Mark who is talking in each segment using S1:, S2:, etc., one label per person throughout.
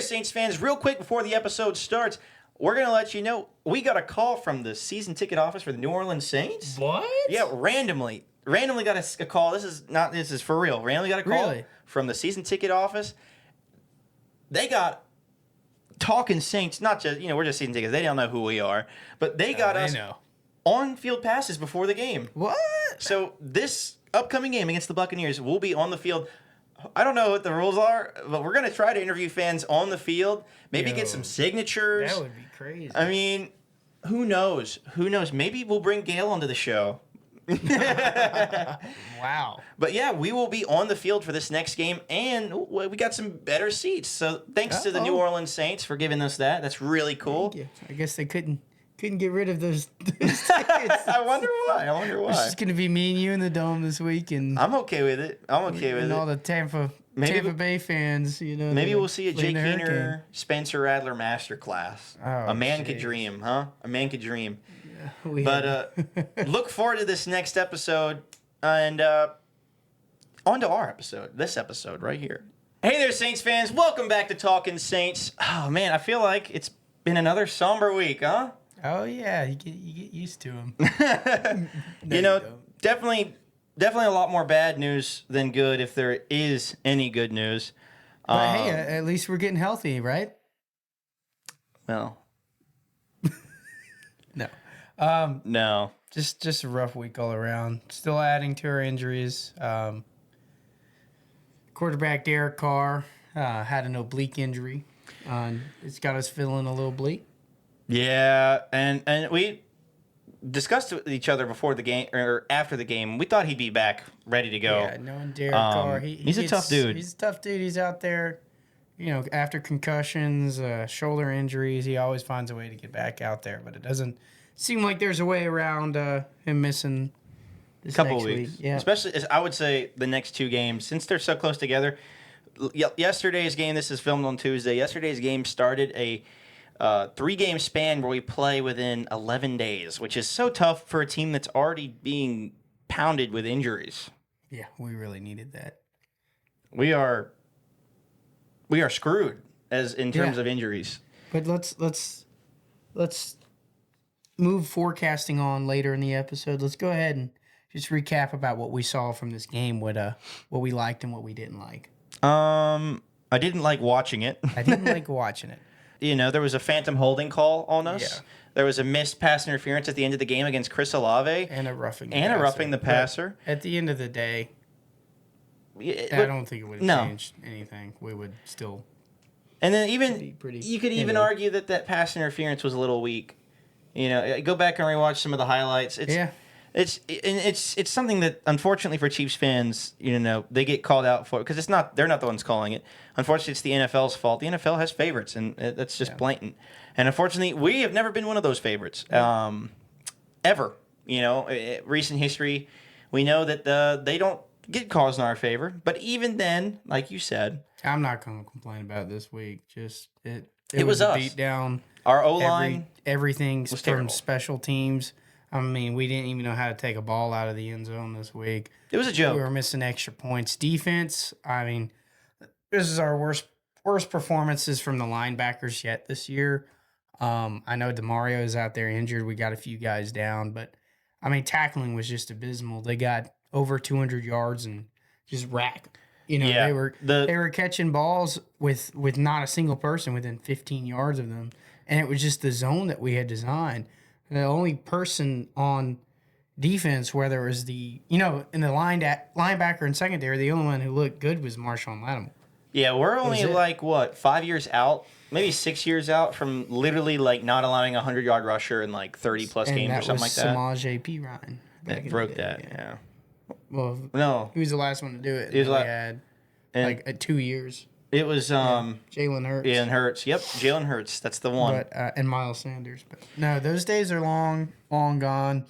S1: there, Saints fans. Real quick before the episode starts, we're going to let you know we got a call from the season ticket office for the New Orleans Saints.
S2: What?
S1: Yeah, randomly got a call. This is for real. Randomly got a call from the season ticket office. They got talking Saints, not just, we're just season tickets. They don't know who we are, but they got us on-field passes before the game.
S2: What?
S1: So this upcoming game against the Buccaneers will be on the field. I don't know what the rules are, but we're going to try to interview fans on the field. Maybe get some signatures.
S2: That would be crazy.
S1: I mean, who knows? Who knows? Maybe we'll bring Gail onto the show.
S2: Wow.
S1: But yeah, we will be on the field for this next game, and we got some better seats. So thanks to the New Orleans Saints for giving us that. That's really cool.
S2: I guess they couldn't get rid of those tickets.
S1: I wonder why.
S2: It's just going to be me and you in the Dome this week. And
S1: I'm okay with it.
S2: And all the Tampa Bay fans,
S1: Maybe we'll see a Jake Keener, Spencer Rattler masterclass. A man could dream, huh? A man could dream. Yeah, look forward to this next episode. And on to our episode. This episode right here. Hey there, Saints fans. Welcome back to Talking Saints. Oh, man, I feel like it's been another somber week, huh?
S2: Oh, yeah. You get used to them.
S1: Definitely a lot more bad news than good if there is any good news.
S2: But hey, at least we're getting healthy, right?
S1: Well.
S2: No.
S1: No.
S2: Just a rough week all around. Still adding to our injuries. Quarterback Derek Carr had an oblique injury. It's got us feeling a little bleak.
S1: Yeah, and we discussed with each other before the game or after the game. We thought he'd be back, ready to go.
S2: Yeah, knowing Derek Carr,
S1: he's a tough dude.
S2: He's a tough dude. He's out there, after concussions, shoulder injuries, he always finds a way to get back out there. But it doesn't seem like there's a way around him missing this
S1: couple
S2: next
S1: weeks.
S2: Week. Yeah,
S1: especially I would say the next two games since they're so close together. Yesterday's game. This is filmed on Tuesday. Yesterday's game started a 3-game span where we play within 11 days, which is so tough for a team that's already being pounded with injuries.
S2: Yeah, we really needed that.
S1: We are screwed in terms of injuries.
S2: But let's move forecasting on later in the episode. Let's go ahead and just recap about what we saw from this game, what we liked and what we didn't like.
S1: I didn't like watching it.
S2: I didn't like watching it.
S1: There was a phantom holding call on us. Yeah. There was a missed pass interference at the end of the game against Chris Olave.
S2: And a roughing
S1: the passer.
S2: But at the end of the day, I don't think it would have changed anything. We would still.
S1: And then you could even argue that pass interference was a little weak. Go back and rewatch some of the highlights. It's something that unfortunately for Chiefs fans, they get called out for because they're not the ones calling it. Unfortunately, it's the NFL's fault. The NFL has favorites, and that's just blatant. And unfortunately, we have never been one of those favorites, ever. Recent history, we know that they don't get calls in our favor. But even then, like you said,
S2: I'm not going to complain about this week. Just it
S1: was
S2: a
S1: us.
S2: beat down.
S1: Our O-line,
S2: everything
S1: was
S2: from
S1: terrible.
S2: Special teams. I mean, we didn't even know how to take a ball out of the end zone this week.
S1: It was a joke.
S2: We were missing extra points. Defense, I mean, this is our worst performances from the linebackers yet this year. I know DeMario is out there injured. We got a few guys down, but I mean, tackling was just abysmal. They got over 200 yards and just rack. They were catching balls with not a single person within 15 yards of them, and it was just the zone that we had designed. The only person on defense, whether it was in the linebacker and secondary, the only one who looked good was Marshawn Lattimore.
S1: Yeah, we're only 5 years out, maybe 6 years out from literally not allowing a 100-yard rusher in 30-plus games or something like that.
S2: Samaj A.P. Ryan.
S1: That broke that, yeah.
S2: Well,
S1: no,
S2: he was the last one to do it.
S1: He was
S2: had 2 years.
S1: It was
S2: Jalen Hurts.
S1: Jalen Hurts. Yep, Jalen Hurts. That's the one.
S2: But, and Miles Sanders. But no, those days are long gone.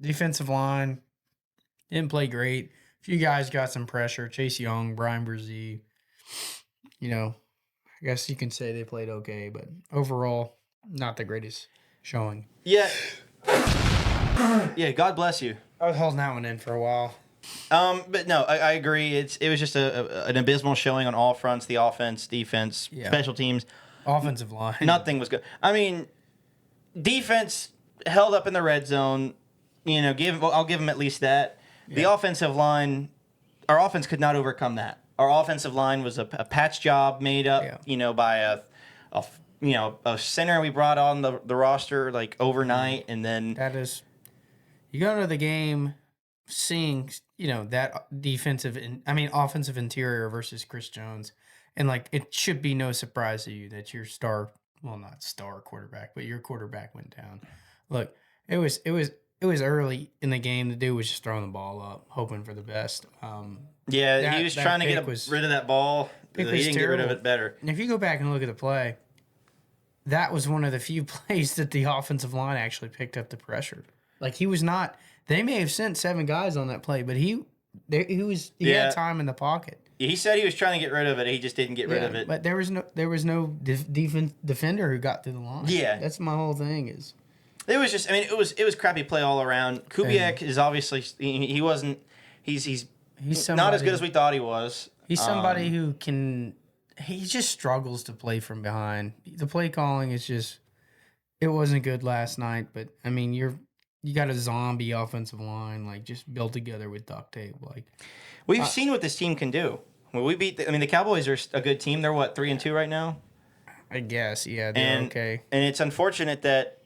S2: Defensive line didn't play great. A few guys got some pressure. Chase Young, Brian Brzee. I guess you can say they played okay, but overall, not the greatest showing.
S1: Yeah. Yeah, God bless you.
S2: I was holding that one in for a while.
S1: But no, I agree. It was just an abysmal showing on all fronts: the offense, defense, special teams,
S2: offensive line.
S1: Nothing was good. I mean, defense held up in the red zone. I'll give them at least that. Yeah. The offensive line, our offense could not overcome that. Our offensive line was a patch job made up, by a center we brought on the roster like overnight, and then
S2: you go into the game seeing that offensive interior versus Chris Jones, and like it should be no surprise to you that your not star quarterback, but your quarterback went down. Look, it was early in the game. The dude was just throwing the ball up, hoping for the best.
S1: He was trying to get rid of that ball. He didn't get rid of it better.
S2: And if you go back and look at the play, that was one of the few plays that the offensive line actually picked up the pressure. Like he was not. They may have sent 7 guys on that play, but he had time in the pocket.
S1: He said he was trying to get rid of it. He just didn't get rid of it.
S2: But there was no defender who got through the line.
S1: Yeah,
S2: that's my whole thing.
S1: It was just. I mean, it was crappy play all around. Kubiak is obviously he wasn't. He's not as good as we thought he was.
S2: He's somebody who can. He just struggles to play from behind. The play calling is just. It wasn't good last night, but I mean, you got a zombie offensive line like just built together with duct tape. Like
S1: we've seen what this team can do. When we beat, the Cowboys are a good team. They're 3-2 right now.
S2: I guess, yeah, they're okay.
S1: And it's unfortunate that,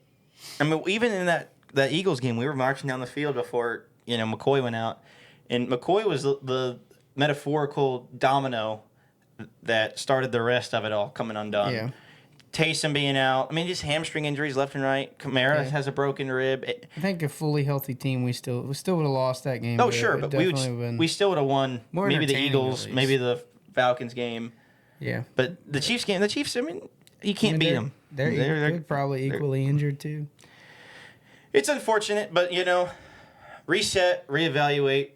S1: even in that Eagles game, we were marching down the field before McCoy went out, and McCoy was the metaphorical domino that started the rest of it all coming undone.
S2: Yeah.
S1: Taysom being out. Just hamstring injuries left and right. Kamara has a broken rib.
S2: I think a fully healthy team, we still would have lost that game.
S1: Oh, sure, but we still would have won. Maybe the Eagles, maybe the Falcons game.
S2: Yeah.
S1: But the Chiefs game, you can't beat them.
S2: They're probably equally injured too.
S1: It's unfortunate, but reset, reevaluate.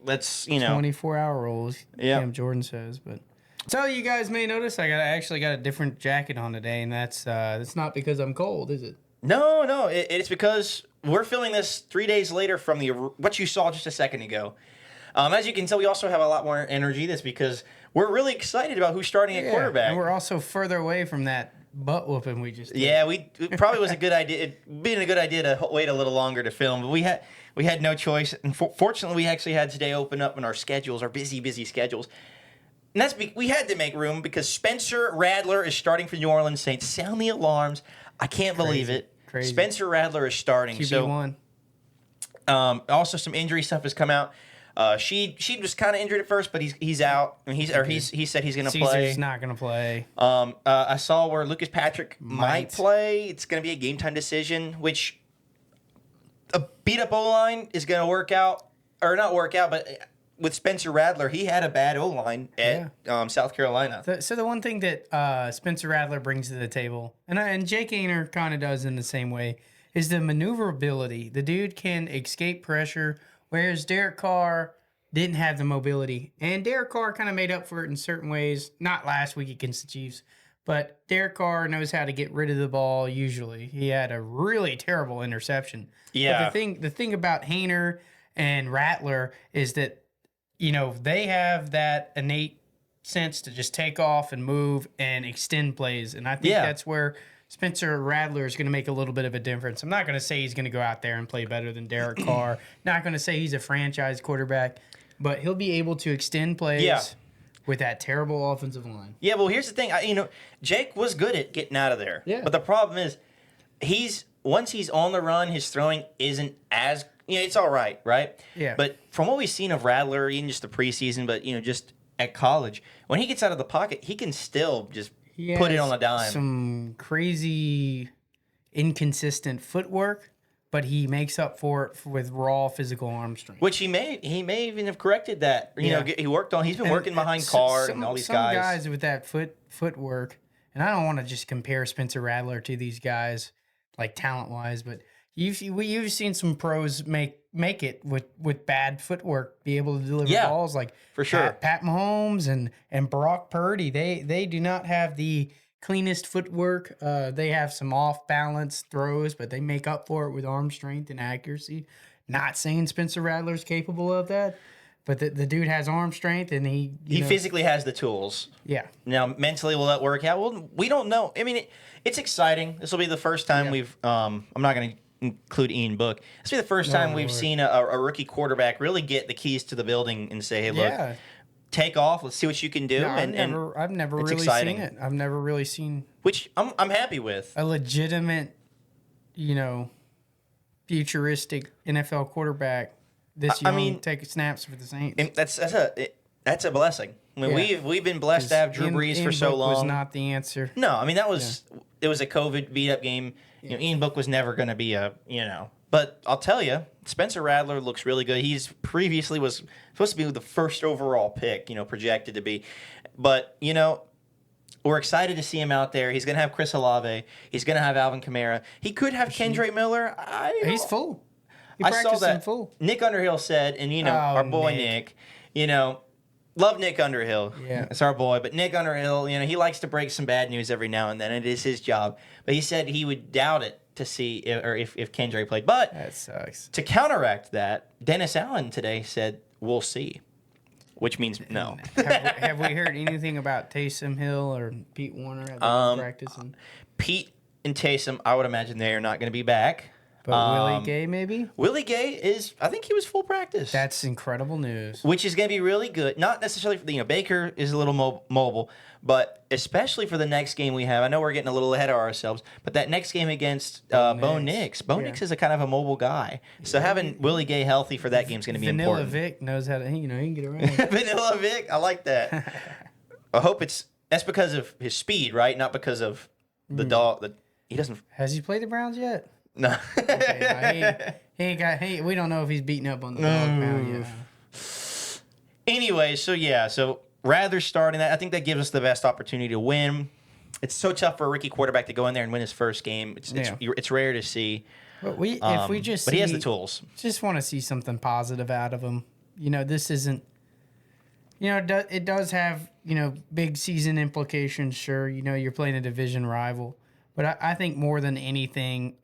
S1: Let's
S2: 24-hour rules. Yeah, Cam Jordan says, but. So you guys may notice I actually got a different jacket on today, and that's not because I'm cold, is it?
S1: No. It's because we're filming this 3 days later from what you saw just a second ago. As you can tell, we also have a lot more energy. That's because we're really excited about who's starting at quarterback.
S2: And we're also further away from that butt whooping we just did.
S1: Yeah, it probably was a good idea. It'd been a good idea to wait a little longer to film, but we had no choice. And fortunately, we actually had today open up in our schedules, our busy schedules. And we had to make room because Spencer Rattler is starting for New Orleans Saints. Sound the alarms. I can't believe it.
S2: Crazy.
S1: Spencer Rattler is starting.
S2: QB1.
S1: So, also some injury stuff has come out. She was kind of injured at first, but he's out. He said he's going to play.
S2: He's not going to play.
S1: I saw where Lucas Patrick might play. It's going to be a game time decision, which a beat up O-line is going to work out, or not work out, but with Spencer Rattler, he had a bad O-line at South Carolina.
S2: So the one thing that Spencer Rattler brings to the table, and Jake Ainer kind of does in the same way, is the maneuverability. The dude can escape pressure, whereas Derek Carr didn't have the mobility. And Derek Carr kind of made up for it in certain ways. Not last week against the Chiefs, but Derek Carr knows how to get rid of the ball usually. He had a really terrible interception.
S1: Yeah.
S2: But the thing about Hainer and Rattler is that they have that innate sense to just take off and move and extend plays. And I think that's where Spencer Rattler is going to make a little bit of a difference. I'm not going to say he's going to go out there and play better than Derek Carr. Not going to say he's a franchise quarterback, but he'll be able to extend plays with that terrible offensive line.
S1: Yeah, well, here's the thing. Jake was good at getting out of there. Yeah. But the problem is once he's on the run, his throwing isn't as it's all right?
S2: Yeah.
S1: But from what we've seen of Rattler, even just the preseason, but just at college, when he gets out of the pocket, he can still just put it on a dime.
S2: Some crazy, inconsistent footwork, but he makes up for it with raw physical arm strength.
S1: Which he may even have corrected that. He worked on. He's been working behind Carr and all these guys.
S2: Some guys with that footwork, and I don't want to just compare Spencer Rattler to these guys like talent wise, but. You've seen some pros make it with bad footwork, be able to deliver balls like
S1: for sure.
S2: Pat Mahomes and Brock Purdy. They do not have the cleanest footwork. They have some off balance throws, but they make up for it with arm strength and accuracy. Not saying Spencer Rattler's capable of that, but the dude has arm strength and he
S1: physically has the tools.
S2: Yeah.
S1: Now, mentally, will that work out? Well, we don't know. I mean, it's exciting. This will be the first time we've. I'm not going to include Ian Book. This will be the first time we've seen a rookie quarterback really get the keys to the building and say, "Hey, look, take off. Let's see what you can do."
S2: No, I've never really
S1: exciting.
S2: seen it. I've never really seen,
S1: which I'm happy with,
S2: a legitimate, futuristic NFL quarterback this young take snaps for the Saints.
S1: That's a blessing. I mean, we've been blessed to have Drew Brees for so long.
S2: Was not the answer.
S1: No, I mean it was a COVID beat up game. Ian Book was never going to be But I'll tell you, Spencer Rattler looks really good. He's previously was supposed to be the first overall pick, projected to be. But, we're excited to see him out there. He's going to have Chris Olave. He's going to have Alvin Kamara. He could have Kendrick Miller.
S2: He's full.
S1: I saw that. Full. Nick Underhill said, and, our boy Nick, love Nick Underhill.
S2: Yeah.
S1: It's our boy. But Nick Underhill, he likes to break some bad news every now and then. It is his job. But he said he would doubt it to see if Kendrick played. But
S2: that sucks.
S1: To counteract that, Dennis Allen today said, we'll see. Which means no.
S2: have we heard anything about Taysom Hill or Pete Warner at the practicing?
S1: Pete and Taysom, I would imagine they are not going to be back.
S2: But Willie Gay, maybe?
S1: Willie Gay I think he was full practice.
S2: That's incredible news.
S1: Which is going to be really good. Not necessarily for Baker is a little mobile, but especially for the next game we have. I know we're getting a little ahead of ourselves, but that next game against Bo Nix. Bo Nix is a kind of a mobile guy. So having Willie Gay healthy for that game is going to be important.
S2: Vanilla Vic knows how to, he can get around.
S1: Vanilla Vic, I like that. I hope that's because of his speed, right? Not because of the dog. He doesn't.
S2: Has he played the Browns yet?
S1: No.
S2: Okay, he ain't got. We don't know if he's beating up on the dog pound yet.
S1: Anyway, so Rattler starting that. I think that gives us the best opportunity to win. It's so tough for a rookie quarterback to go in there and win his first game. It's rare to see.
S2: But he has
S1: the tools.
S2: Just want to see something positive out of him. This isn't. It does have big season implications. Sure, you're playing a division rival. But I think more than anything,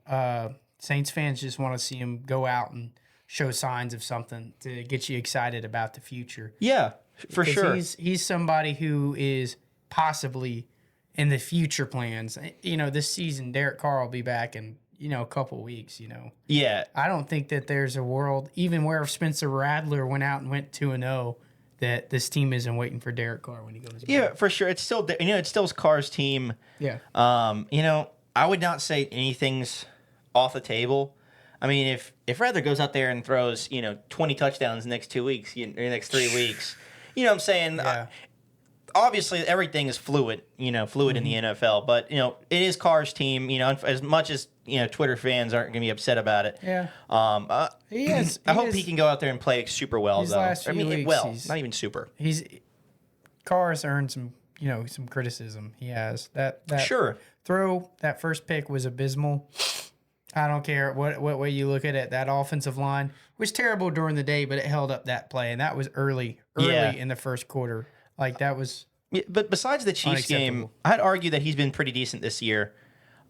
S2: Saints fans just want to see him go out and show signs of something to get you excited about the future.
S1: Yeah, for sure.
S2: He's somebody who is possibly in the future plans. This season, Derek Carr will be back in, a couple weeks,
S1: Yeah.
S2: I don't think that there's a world, even where Spencer Rattler went out and went 2-0, that this team isn't waiting for Derek Carr when he goes back.
S1: Yeah, for sure. It's still Carr's team.
S2: Yeah.
S1: I would not say anything's off the table. I mean, if Rattler goes out there and throws 20 touchdowns the next 2 weeks, the next 3 weeks, what I'm saying.
S2: Yeah.
S1: Obviously, everything is fluid. In the NFL, but it is Carr's team. As much as Twitter fans aren't going to be upset about it.
S2: Yeah.
S1: I hope he can go out there and play super well.
S2: These
S1: though.
S2: last few weeks,
S1: not even super.
S2: Carr's earned some criticism. He has that
S1: sure.
S2: Throw that first pick was abysmal. I don't care what way you look at it. That offensive line was terrible during the day, but it held up that play, and that was early in the first quarter. Like that was.
S1: Yeah, but besides the Chiefs game, I'd argue that he's been pretty decent this year.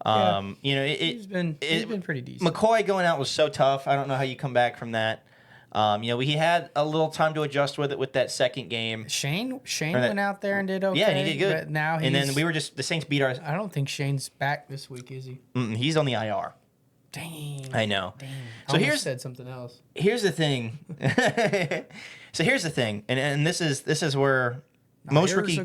S1: He's been
S2: pretty decent.
S1: McCoy going out was so tough. I don't know how you come back from that. He had a little time to adjust with that second game.
S2: Shane went out there and did okay.
S1: Yeah, and he did good.
S2: But now
S1: and then the Saints beat our.
S2: I don't think Shane's back this week, is he?
S1: He's on the IR.
S2: Dang.
S1: I know.
S2: Dang.
S1: So
S2: said something else.
S1: Here's the thing. And this is where most rookie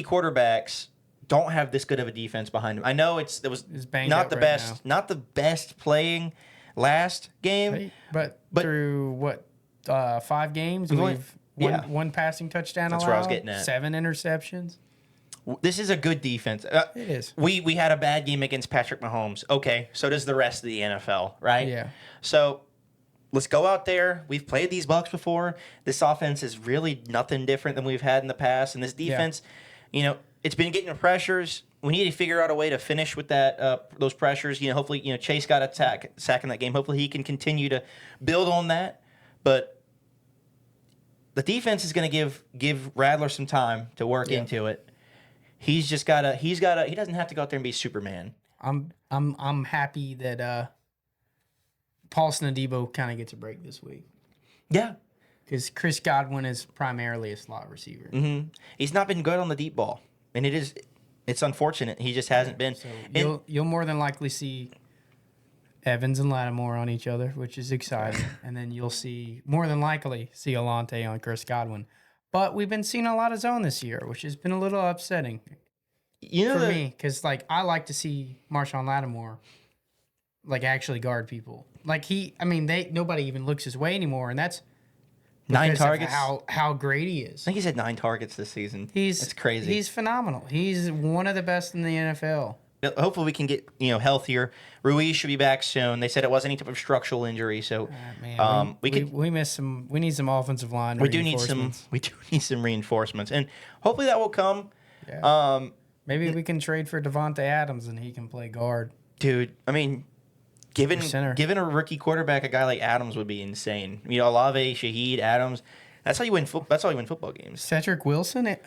S1: quarterbacks don't have this good of a defense behind him. I know it was not the best, not the best playing last game,
S2: but through what 5 games we've one passing touchdown.
S1: That's where I was getting at.
S2: 7 interceptions.
S1: This is a good defense.
S2: It is.
S1: We had a bad game against Patrick Mahomes. Okay, so does the rest of the NFL, right?
S2: Yeah.
S1: So let's go out there. We've played these Bucs before. This offense is really nothing different than we've had in the past. And this defense, it's been getting the pressures. We need to figure out a way to finish with those pressures. Hopefully, Chase got a sack in that game. Hopefully, he can continue to build on that. But the defense is going to give Rattler some time to work into it. He doesn't have to go out there and be Superman.
S2: I'm happy that Paulson Adebo kind of gets a break this week.
S1: Yeah.
S2: Because Chris Godwin is primarily a slot receiver.
S1: Mm-hmm. He's not been good on the deep ball, and it's unfortunate. He just hasn't been.
S2: So you'll more than likely see Evans and Lattimore on each other, which is exciting. And then you'll more than likely see Alante on Chris Godwin. But we've been seeing a lot of zone this year, which has been a little upsetting for me. Because, I like to see Marshawn Lattimore, actually guard people. Nobody even looks his way anymore, and that's
S1: 9 targets.
S2: How great he is.
S1: I think he's had 9 targets this season. That's crazy.
S2: He's phenomenal. He's one of the best in the NFL.
S1: Hopefully we can get healthier. Ruiz should be back soon. They said it wasn't any type of structural injury, so
S2: we miss some. We need some offensive line.
S1: We do need some reinforcements, and hopefully that will come.
S2: Yeah. Maybe we can trade for Devontae Adams and he can play guard.
S1: Dude, I mean, given a rookie quarterback, a guy like Adams would be insane. Olave, Shaheed, Adams. That's how you win. That's how you win football games.
S2: Cedric Wilson.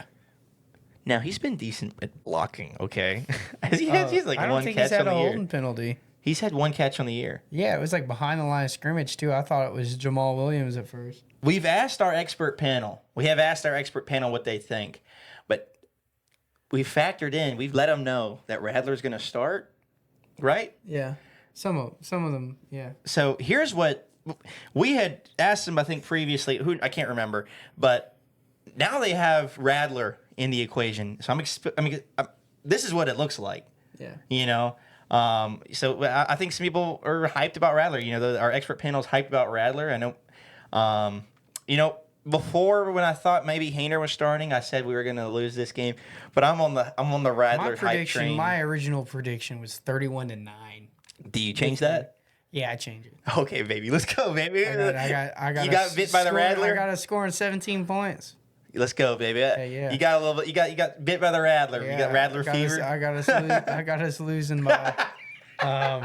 S1: Now he's been decent at blocking. Okay, he's like
S2: I don't
S1: one
S2: think
S1: catch
S2: he's had
S1: on the
S2: a
S1: year.
S2: holding penalty.
S1: He's had 1 catch on the year.
S2: Yeah, it was behind the line of scrimmage too. I thought it was Jamal Williams at first.
S1: We've asked our expert panel. We have asked our expert panel what they think, but we've factored in. We've let them know that Rattler's going to start, right?
S2: Yeah, some of them. Yeah.
S1: So here's what we had asked them. I think previously, I can't remember, but now they have Rattler in the equation. So this is what it looks like.
S2: Yeah.
S1: So I think some people are hyped about Rattler. Our expert panel's hyped about Rattler. I know. Before, when I thought maybe Hayner was starting, I said we were going to lose this game. But I'm on the Rattler hype train.
S2: My original prediction was 31-9.
S1: Do you change that?
S2: Yeah, I changed it.
S1: Okay, baby, let's go, baby.
S2: I got.
S1: You got bit by the Rattler.
S2: I got a score in 17 points.
S1: Let's go, baby.
S2: Yeah.
S1: You got a little bit. You got bit by the Rattler.
S2: Yeah,
S1: you got Rattler fever.
S2: I got us losing by. I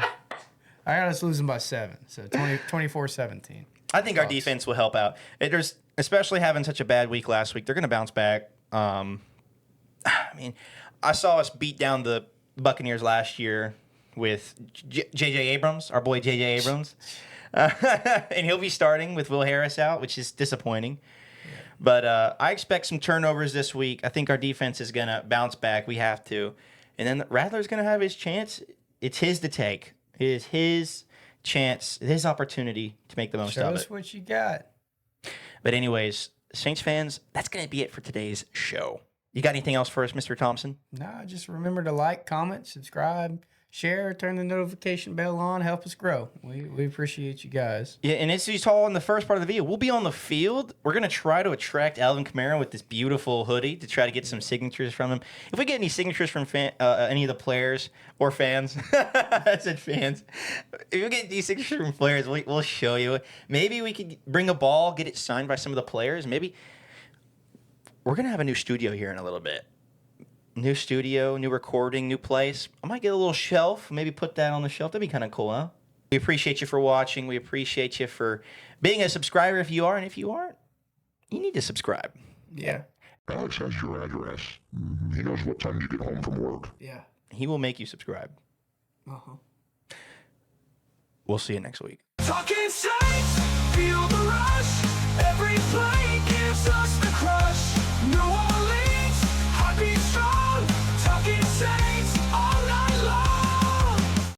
S2: got us losing by 7. So 24-17.
S1: I think our defense will help out. Especially having such a bad week last week, they're going to bounce back. I saw us beat down the Buccaneers last year with J.J. Abrams, our boy J.J. Abrams. And he'll be starting with Will Harris out, which is disappointing. Yeah. But I expect some turnovers this week. I think our defense is going to bounce back. We have to. And then Rattler's going to have his chance. It's his to take. It is his chance, his opportunity to make the most of it.
S2: Show us what you got.
S1: But anyways, Saints fans, that's going to be it for today's show. You got anything else for us, Mr. Thompson?
S2: No, just remember to like, comment, subscribe, share, turn the notification bell on, help us grow. We appreciate you guys.
S1: Yeah, and as you saw in the first part of the video, we'll be on the field. We're going to try to attract Alvin Kamara with this beautiful hoodie to try to get some signatures from him. If we get any signatures from any of the players or fans, I said fans. If we get these signatures from players, we'll show you. Maybe we could bring a ball, get it signed by some of the players. Maybe we're going to have a new studio here in a little bit. New studio, new recording, new place. I might get a little shelf, maybe put that on the shelf. That'd be kind of cool, huh? We appreciate you for watching. We appreciate you for being a subscriber if you are. And if you aren't, you need to subscribe.
S2: Yeah.
S3: Alex has your address. He knows what time you get home from work.
S2: Yeah.
S1: He will make you subscribe.
S2: Uh-huh.
S1: We'll see you next week.
S4: Talking Saints, feel the rush. Every play gives us the crush.